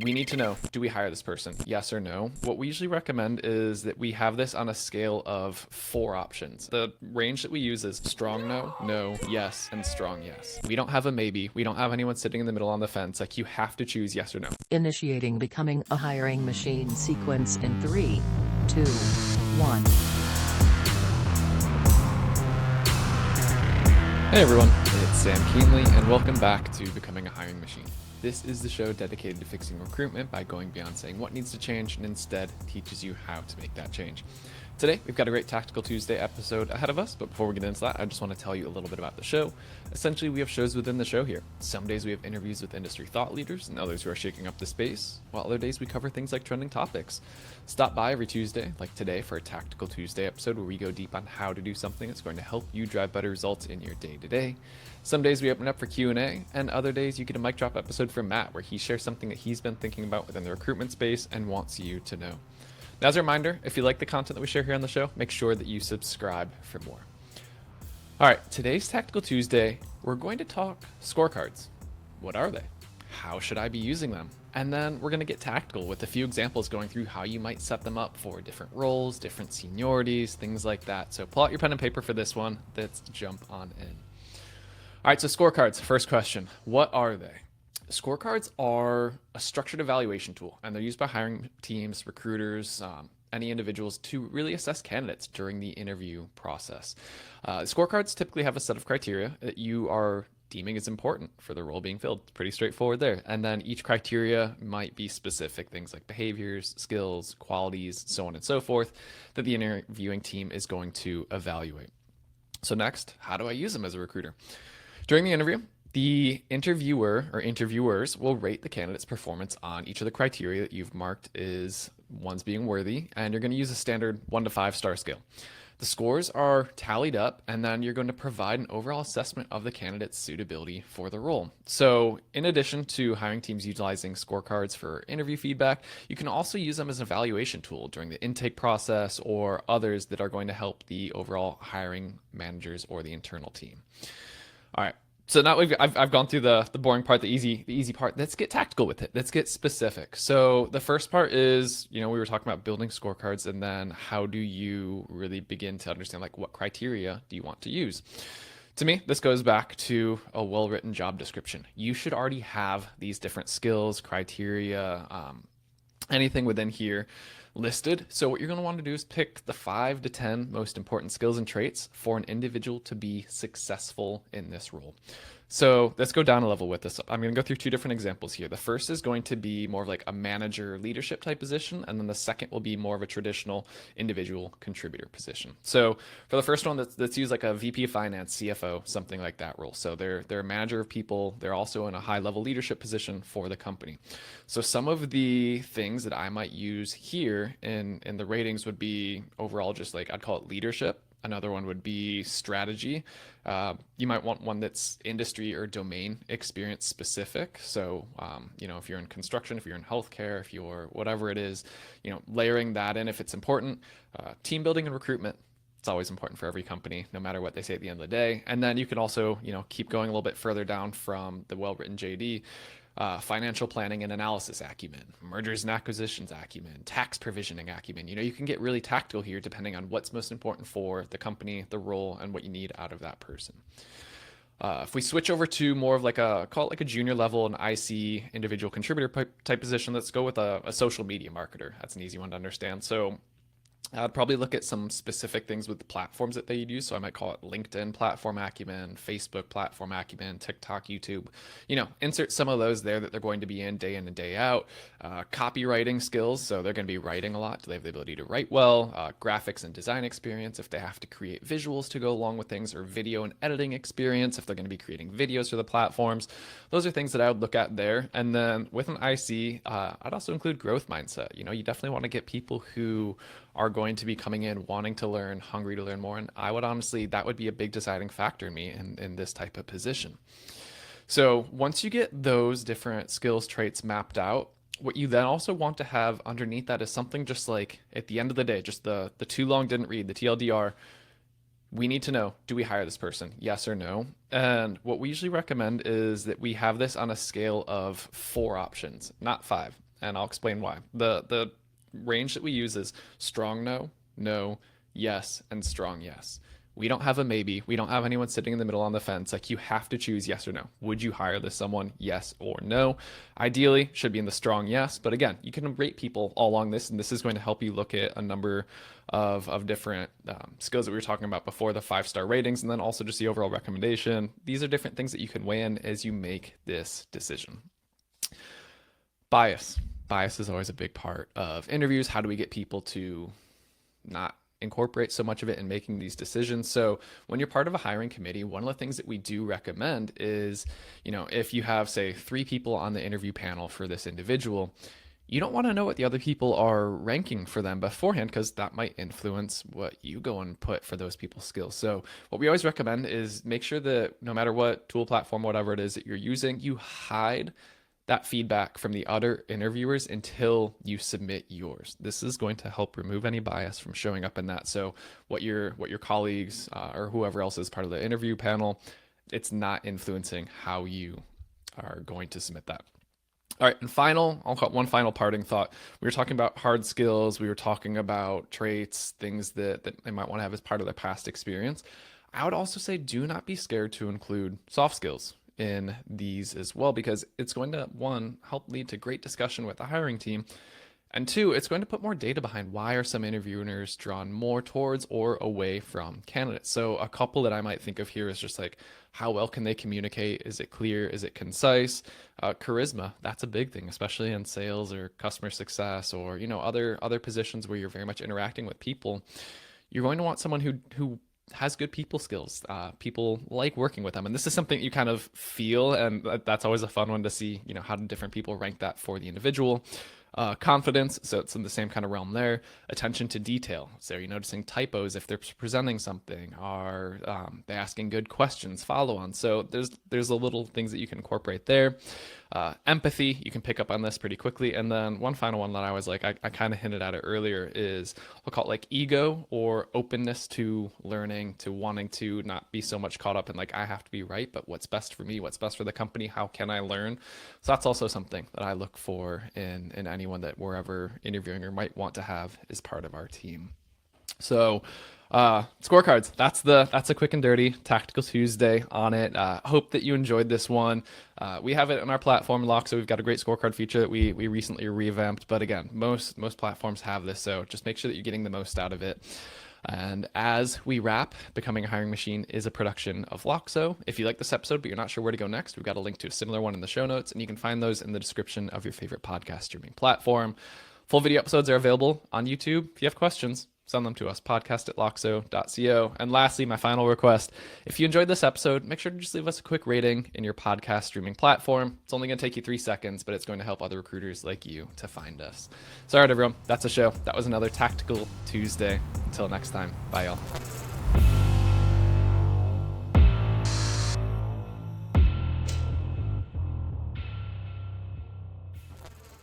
We need to know, do we hire this person? Yes or no? What we usually recommend is that we have this on a scale of 4 options. The range that we use is strong no, no, yes, and strong yes. We don't have a maybe. We don't have anyone sitting in the middle on the fence. Like, you have to choose yes or no. Initiating becoming a hiring machine sequence in 3, 2, 1. Hey everyone, it's Sam Keenly, and welcome back to Becoming a Hiring Machine. This is the show dedicated to fixing recruitment by going beyond saying what needs to change and instead teaches you how to make that change. Today, we've got a great Tactical Tuesday episode ahead of us, but before we get into that, I just want to tell you a little bit about the show. Essentially, we have shows within the show here. Some days we have interviews with industry thought leaders and others who are shaking up the space, while other days we cover things like trending topics. Stop by every Tuesday, like today, for a Tactical Tuesday episode where we go deep on how to do something that's going to help you drive better results in your day-to-day. Some days we open up for Q&A, and other days you get a mic drop episode from Matt where he shares something that he's been thinking about within the recruitment space and wants you to know. Now, as a reminder, if you like the content that we share here on the show, make sure that you subscribe for more. All right, today's Tactical Tuesday, we're going to talk scorecards. What are they? How should I be using them? And then we're going to get tactical with a few examples going through how you might set them up for different roles, different seniorities, things like that. So pull out your pen and paper for this one. Let's jump on in. All right, so scorecards, first question. What are they? Scorecards are a structured evaluation tool, and they're used by hiring teams, recruiters, any individuals to really assess candidates during the interview process. Scorecards typically have a set of criteria that you are deeming is important for the role being filled. It's pretty straightforward there. And then each criteria might be specific things like behaviors, skills, qualities, so on and so forth, that the interviewing team is going to evaluate. So next, how do I use them as a recruiter? During the interview, the interviewer or interviewers will rate the candidate's performance on each of the criteria that you've marked as ones being worthy, and you're going to use a standard 1 to 5 star scale. The scores are tallied up, and then you're going to provide an overall assessment of the candidate's suitability for the role. So in addition to hiring teams utilizing scorecards for interview feedback, you can also use them as an evaluation tool during the intake process or others that are going to help the overall hiring managers or the internal team. All right. So now I've gone through the boring part, the easy part. Let's get tactical with it. Let's get specific. So the first part is, we were talking about building scorecards, and then how do you really begin to understand like what criteria do you want to use? To me, this goes back to a well-written job description. You should already have these different skills, criteria, anything within here listed. So what you're going to want to do is pick the 5 to 10 most important skills and traits for an individual to be successful in this role. So let's go down a level with this. I'm going to go through 2 different examples here. The first is going to be more of like a manager leadership type position, and then the second will be more of a traditional individual contributor position. So for the first one, let's use like a VP of finance, CFO, something like that role. So they're a manager of people. They're also in a high level leadership position for the company. So some of the things that I might use here in the ratings would be overall just like, I'd call it leadership. Another one would be strategy. You might want one that's industry or domain experience specific. So, if you're in construction, if you're in healthcare, if you're whatever it is, layering that in if it's important. Team building and recruitment. It's always important for every company, no matter what they say at the end of the day. And then you can also, keep going a little bit further down from the well-written JD. Financial planning and analysis acumen, mergers and acquisitions acumen, tax provisioning acumen. You can get really tactical here depending on what's most important for the company, the role, and what you need out of that person. If we switch over to more of call it like a junior level, an IC, individual contributor type position, let's go with a social media marketer. That's an easy one to understand. So I'd probably look at some specific things with the platforms that they use. So I might call it LinkedIn platform acumen, Facebook platform acumen, TikTok, YouTube. Insert some of those there that they're going to be in and day out. Copywriting skills. So they're going to be writing a lot. Do they have the ability to write well? Graphics and design experience if they have to create visuals to go along with things, or video and editing experience if they're going to be creating videos for the platforms. Those are things that I would look at there. And then with an IC, I'd also include growth mindset. You definitely want to get people who are going to be coming in wanting to learn, hungry to learn more. And I would honestly, that would be a big deciding factor in me in this type of position. So once you get those different skills traits mapped out, what you then also want to have underneath that is something just like at the end of the day, just the too long didn't read, the TLDR. We need to know, do we hire this person? Yes or no? And what we usually recommend is that we have this on a scale of 4 options, not 5. and I'll explain why. The range that we use is strong no, no, yes, and strong yes. We don't have a maybe. We don't have anyone sitting in the middle on the fence. Like, you have to choose yes or no. Would you hire this someone? Yes or no. Ideally, should be in the strong yes. But again, you can rate people all along this, and this is going to help you look at a number of different skills that we were talking about before, the 5-star ratings, and then also just the overall recommendation. These are different things that you can weigh in as you make this decision. Bias. Bias is always a big part of interviews. How do we get people to not incorporate so much of it in making these decisions? So when you're part of a hiring committee, one of the things that we do recommend is, if you have, say, 3 people on the interview panel for this individual, you don't want to know what the other people are ranking for them beforehand, because that might influence what you go and put for those people's skills. So what we always recommend is make sure that no matter what tool, platform, whatever it is that you're using, you hide that feedback from the other interviewers until you submit yours. This is going to help remove any bias from showing up in that. So what your colleagues or whoever else is part of the interview panel, it's not influencing how you are going to submit that. All right, and I'll call it one final parting thought. We were talking about hard skills. We were talking about traits, things that they might want to have as part of their past experience. I would also say do not be scared to include soft skills in these as well, because it's going to, 1, help lead to great discussion with the hiring team, and 2, it's going to put more data behind why are some interviewers drawn more towards or away from candidates. So a couple that I might think of here is just like, how well can they communicate? Is it clear? Is it concise? Charisma, that's a big thing, especially in sales or customer success, or other positions where you're very much interacting with people. You're going to want someone who has good people skills. People like working with them, and this is something you kind of feel, and that's always a fun one to see. How do different people rank that for the individual? Confidence, so it's in the same kind of realm there. Attention to detail, so are you noticing typos if they're presenting something? Are they asking good questions, follow-on? So there's a little things that you can incorporate there. Empathy, you can pick up on this pretty quickly. And then one final one that I was like, I kind of hinted at it earlier, is I'll call it like ego, or openness to learning, to wanting to not be so much caught up in like, I have to be right, but what's best for me, what's best for the company, how can I learn? So that's also something that I look for in anyone that we're ever interviewing or might want to have as part of our team. So scorecards, that's a quick and dirty Tactical Tuesday on it. Hope that you enjoyed this one. We have it on our platform, Loxo. We've got a great scorecard feature that we recently revamped, but again, most platforms have this, so just make sure that you're getting the most out of it. And as we wrap, Becoming a Hiring Machine is a production of Loxo. If you like this episode but you're not sure where to go next, we've got a link to a similar one in the show notes, and you can find those in the description of your favorite podcast streaming platform. Full video episodes are available on YouTube. If you have questions, send them to us, podcast@loxo.co. And lastly, my final request, if you enjoyed this episode, make sure to just leave us a quick rating in your podcast streaming platform. It's only going to take you 3 seconds, but it's going to help other recruiters like you to find us. So all right, everyone, that's the show. That was another Tactical Tuesday. Until next time, bye y'all.